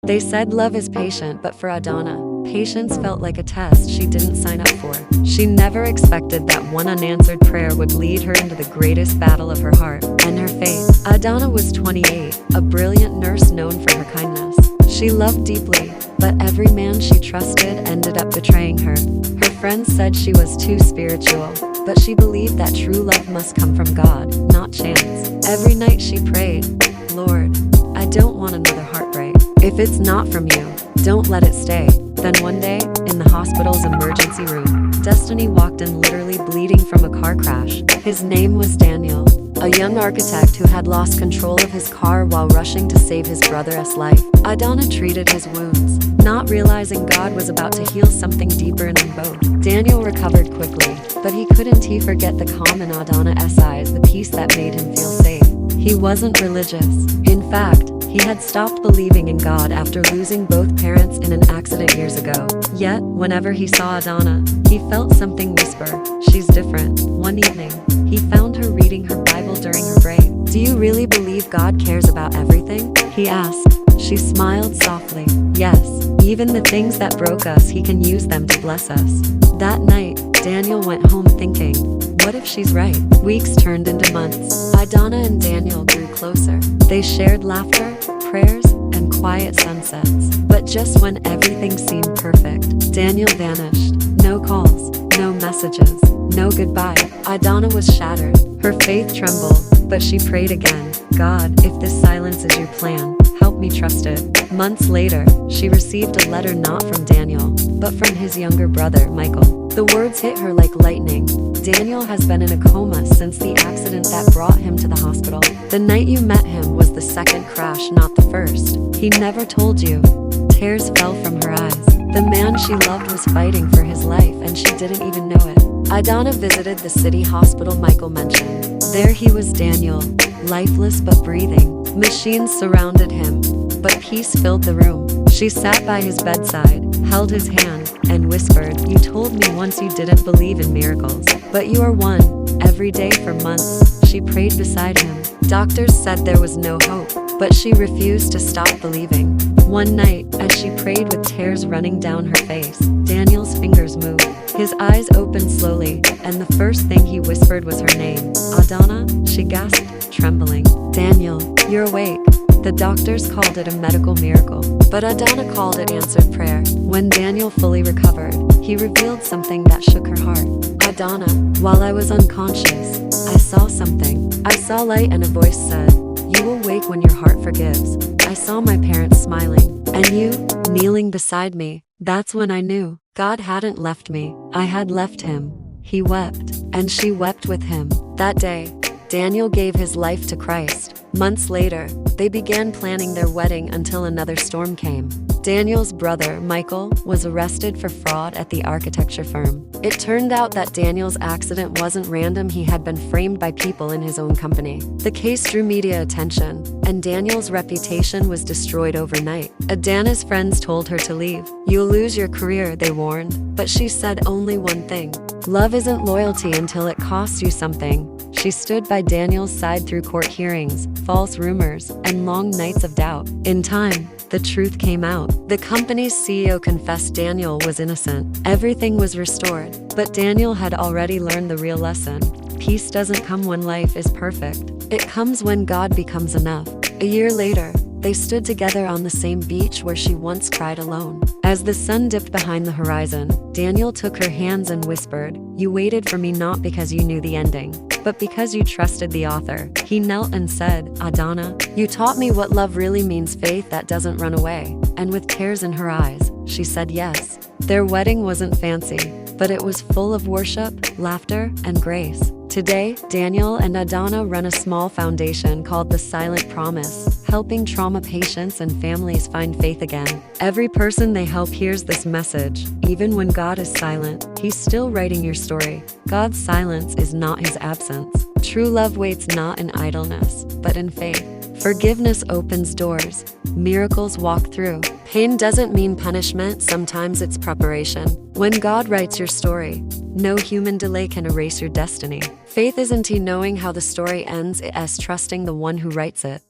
They said love is patient, but for Adanna, patience felt like a test she didn't sign up for. She never expected that one unanswered prayer would lead her into the greatest battle of her heart and her faith. Adanna was 28, a brilliant nurse known for her kindness. She loved deeply, but every man she trusted ended up betraying her. Her friends said she was too spiritual, but she believed that true love must come from God, not chance. Every night she prayed, "Lord, I don't want another heartbreak. If it's not from you, don't let it stay." Then one day, in the hospital's emergency room, Destiny walked in literally bleeding from a car crash. His name was Daniel, a young architect who had lost control of his car while rushing to save his brother's life. Adanna treated his wounds, not realizing God was about to heal something deeper in them both. Daniel recovered quickly, but he couldn't forget the calm in Adanna's eyes, the peace that made him feel safe. He wasn't religious. In fact, he had stopped believing in God after losing both parents in an accident years ago. Yet, whenever he saw Adanna, he felt something whisper, "She's different." One evening, he found her reading her Bible during her break. "Do you really believe God cares about everything?" he asked. She smiled softly. "Yes, even the things that broke us, He can use them to bless us." That night, Daniel went home thinking, what if she's right? Weeks turned into months. Adanna and Daniel grew closer. They shared laughter, prayers, and quiet sunsets. But just when everything seemed perfect, Daniel vanished. No calls, no messages, no goodbye. Adanna was shattered. Her faith trembled, but she prayed again. "God, if this silence is your plan, help me trust it." Months later, she received a letter not from Daniel, but from his younger brother, Michael. The words hit her like lightning. "Daniel has been in a coma since the accident that brought him to the hospital. The night you met him was the second crash, not the first. He never told you." Tears fell from her eyes. The man she loved was fighting for his life, and she didn't even know it. Adanna visited the city hospital Michael mentioned. There he was, Daniel, lifeless but breathing. Machines surrounded him, but peace filled the room. She sat by his bedside, held his hand, and whispered, "You told me once you didn't believe in miracles, but you are one." Every day for months, she prayed beside him. Doctors said there was no hope, but she refused to stop believing. One night, as she prayed with tears running down her face, Daniel's fingers moved. His eyes opened slowly, and the first thing he whispered was her name. "Adanna," she gasped, trembling. "Daniel, you're awake." The doctors called it a medical miracle, but Adanna called it answered prayer. When Daniel fully recovered, he revealed something that shook her heart. "Adanna, while I was unconscious, I saw something. I saw light, and a voice said, 'You will wake when your heart forgives.' I saw my parents smiling, and you, kneeling beside me. That's when I knew God hadn't left me. I had left him." He wept, and she wept with him. That day, Daniel gave his life to Christ. Months later, they began planning their wedding until another storm came. Daniel's brother, Michael, was arrested for fraud at the architecture firm. It turned out that Daniel's accident wasn't random. He had been framed by people in his own company. The case drew media attention, and Daniel's reputation was destroyed overnight. Adanna's friends told her to leave. "You'll lose your career," they warned. But she said only one thing: "Love isn't loyalty until it costs you something." She stood by Daniel's side through court hearings, false rumors, and long nights of doubt. In time, the truth came out. The company's CEO confessed Daniel was innocent. Everything was restored, but Daniel had already learned the real lesson. Peace doesn't come when life is perfect. It comes when God becomes enough. A year later, they stood together on the same beach where she once cried alone. As the sun dipped behind the horizon, Daniel took her hands and whispered, "You waited for me not because you knew the ending, but because you trusted the author." He knelt and said, "Adanna, you taught me what love really means, faith that doesn't run away." And with tears in her eyes, she said yes. Their wedding wasn't fancy, but it was full of worship, laughter, and grace. Today, Daniel and Adanna run a small foundation called The Silent Promise, helping trauma patients and families find faith again. Every person they help hears this message. Even when God is silent, He's still writing your story. God's silence is not His absence. True love waits not in idleness, but in faith. Forgiveness opens doors. Miracles walk through. Pain doesn't mean punishment, sometimes it's preparation. When God writes your story, no human delay can erase your destiny. Faith isn't knowing how the story ends, it's trusting the one who writes it.